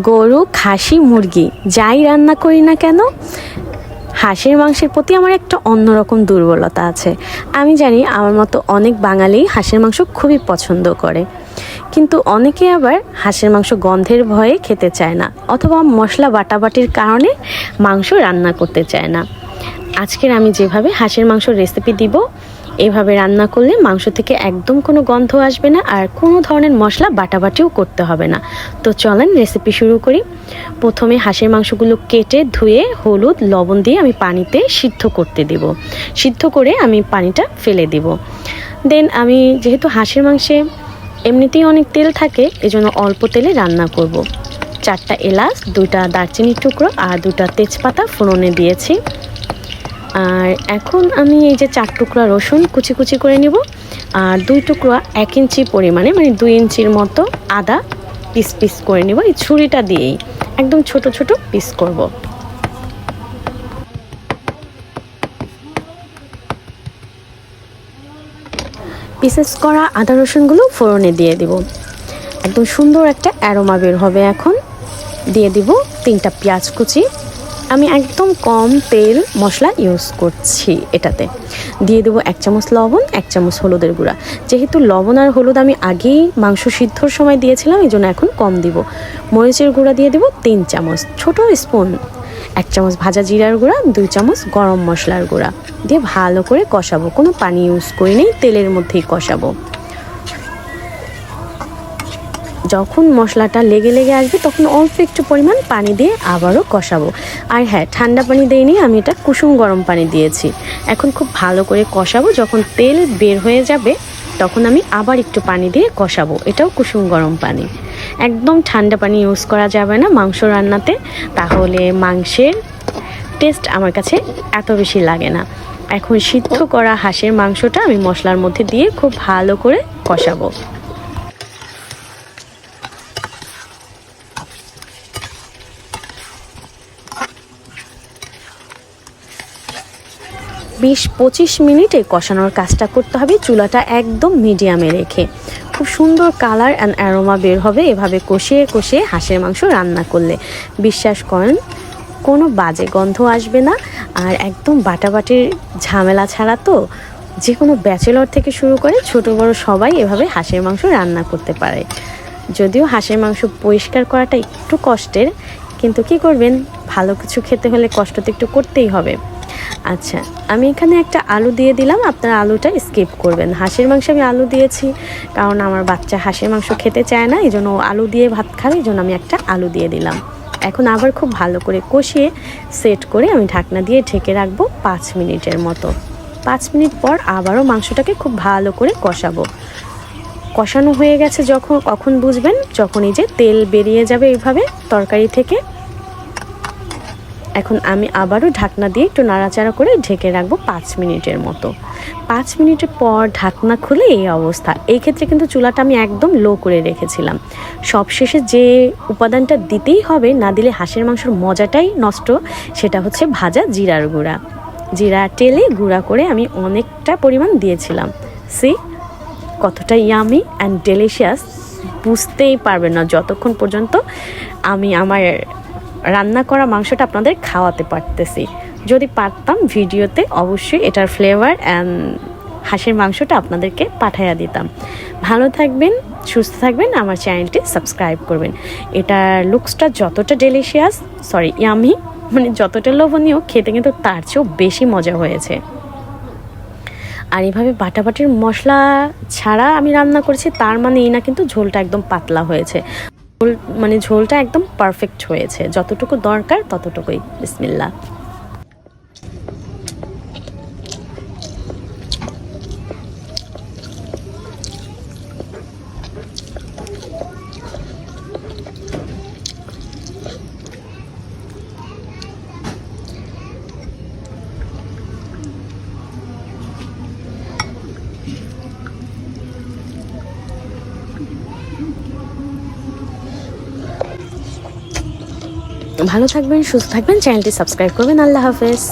গরু, খাসি, মুরগি যাই রান্না করি না কেন, হাঁসের মাংসের প্রতি আমার একটা অন্যরকম দুর্বলতা আছে। আমি জানি আমার মতো অনেক বাঙালি হাঁসের মাংস খুবই পছন্দ করে, কিন্তু অনেকে আবার হাঁসের মাংস গন্ধের ভয়ে খেতে চায় না, অথবা মশলা বাটাবাটির কারণে মাংস রান্না করতে চায় না। আজকের আমি যেভাবে হাঁসের মাংসর রেসিপি দিব, এভাবে রান্না করলে মাংস থেকে একদম কোনো গন্ধ আসবে না, আর কোনো ধরনের মশলা বাটাবাটিও করতে হবে না। তো চলেন রেসিপি শুরু করি। প্রথমে হাঁসের মাংসগুলো কেটে ধুয়ে হলুদ লবণ দিয়ে আমি পানিতে সিদ্ধ করতে দেব। সিদ্ধ করে আমি পানিটা ফেলে দেব। দেন আমি যেহেতু হাঁসের মাংসে এমনিতেই অনেক তেল থাকে, এজন্য অল্প তেলে রান্না করব। 4টা এলাচ, 2টা দারচিনির টুকরো আর 2টা তেজপাতা ফোড়নে দিয়েছি। আর এখন আমি এই যে 4 টুকরা রসুন কুচি কুচি করে নিব, আর 2 টুকরা 1 ইঞ্চি পরিমাণে, মানে 2 ইঞ্চির মতো আদা পিস পিস করে নিব। এই ছুরিটা দিয়েই একদম ছোট ছোট পিস করব। পিসেস করা আদা রসুনগুলো ফোড়নে দিয়ে দিব। একদম সুন্দর একটা অ্যারোমা বের হবে। এখন দিয়ে দিব 3টা পেঁয়াজ কুচি। আমি একদম কম তেল মশলা ইউজ করছি এটাতে। দিয়ে দেবো 1 চামচ লবণ, 1 চামচ হলুদের গুঁড়া। যেহেতু লবণ আর হলুদ আমি আগেই মাংস সিদ্ধর সময় দিয়েছিলাম, এই জন্য এখন কম দিব। মরিচের গুঁড়া দিয়ে দেবো 3 চামচ, ছোটো স্পুন। 1 চামচ ভাজা জিরার গুঁড়া, 2 চামচ গরম মশলার গুঁড়া দিয়ে ভালো করে কষাবো। কোনো পানি ইউজ করি নেই, তেলের মধ্যেই কষাবো। যখন মশলাটা লেগে লেগে আসবে তখন অল্প একটু পরিমাণ পানি দিয়ে আবারও কষাবো। আর হ্যাঁ, ঠান্ডা পানি দিইনি, আমি এটা কুসুম গরম পানি দিয়েছি। এখন খুব ভালো করে কষাবো। যখন তেল বের হয়ে যাবে তখন আমি আবার একটু পানি দিয়ে কষাবো। এটাও কুসুম গরম পানি। একদম ঠান্ডা পানি ইউজ করা যাবে না মাংস রান্নাতে, তাহলে মাংসের টেস্ট আমার কাছে এত বেশি লাগে না। এখন সিদ্ধ করা হাঁসের মাংসটা আমি মশলার মধ্যে দিয়ে খুব ভালো করে কষাবো। 20-25 মিনিটে কষানোর কাজটা করতে হবে। চুলাটা একদম মিডিয়ামে রেখে খুব সুন্দর কালার অ্যান্ড অ্যারোমা বের হবে এভাবে কষিয়ে কষিয়ে হাঁসের মাংস রান্না করলে। বিশ্বাস করেন, কোনো বাজে গন্ধ আসবে না। আর একদম বাটাবাটির ঝামেলা ছাড়া, তো যে কোনো ব্যাচেলর থেকে শুরু করে ছোট বড় সবাই এভাবে হাঁসের মাংস রান্না করতে পারে। যদিও হাঁসের মাংস পরিষ্কার করাটা একটু কষ্টের, কিন্তু কি করবেন, ভালো কিছু খেতে হলে কষ্ট তো একটু করতেই হবে। আচ্ছা, আমি এখানে একটা আলু দিয়ে দিলাম, আপনারা আলুটা স্কিপ করবেন। হাঁসের মাংসে আমি আলু দিয়েছি কারণ আমার বাচ্চা হাঁসের মাংস খেতে চায় না, এই জন্য আলু দিয়ে ভাত খাবে, এই জন্য আমি একটা আলু দিয়ে দিলাম। এখন আবার খুব ভালো করে কষিয়ে সেট করে আমি ঢাকনা দিয়ে ঢেকে রাখবো 5 মিনিটের মতো। 5 মিনিট পর আবারও মাংসটাকে খুব ভালো করে কষাবো। কষানো হয়ে গেছে কখন বুঝবেন, যখন এই যে তেল বেরিয়ে যাবে এইভাবে তরকারি থেকে। এখন আমি আবারও ঢাকনা দিয়ে একটু নাড়াচাড়া করে ঢেকে রাখবো 5 মিনিটের মতো। 5 মিনিটের পর ঢাকনা খুলে এই অবস্থা। এই ক্ষেত্রে কিন্তু চুলাটা আমি একদম লো করে রেখেছিলাম। সবশেষে যে উপাদানটা দিতেই হবে, না দিলে হাঁসের মাংসের মজাটাই নষ্ট, সেটা হচ্ছে ভাজা জিরার গুঁড়া। জিরা টেলে গুঁড়া করে আমি অনেকটা পরিমাণ দিয়েছিলাম। সি কতটা ইয়ামি অ্যান্ড ডেলিশিয়াস বুঝতেই পারবেন না যতক্ষণ পর্যন্ত আমি আমার রান্না করা মাংসটা আপনাদের খাওয়াতে পারতেছি। যদি পারতাম ভিডিওতে অবশ্যই এটার ফ্লেভার অ্যান্ড হাঁসের মাংসটা আপনাদেরকে পাঠাইয়া দিতাম। ভালো থাকবেন, সুস্থ থাকবেন, আমার চ্যানেলটি সাবস্ক্রাইব করবেন। এটার লুকসটা যতটা ডেলিশিয়াস, ইয়ামি, মানে যতটা লোভনীয়, খেতে কিন্তু তার চেয়েও বেশি মজা হয়েছে। আর এইভাবে বাটাবাটির মশলা ছাড়া আমি রান্না করেছি, তার মানে এই না কিন্তু ঝোলটা একদম পাতলা হয়েছে। মানে ঝোলটা একদম পারফেক্ট হয়েছে, যতটুকু দরকার ততটুকুই। বিসমিল্লাহ। ভালো থাকবেন, সুস্থ থাকবেন, চ্যানেলটি সাবস্ক্রাইব করবেন। আল্লাহ হাফেজ।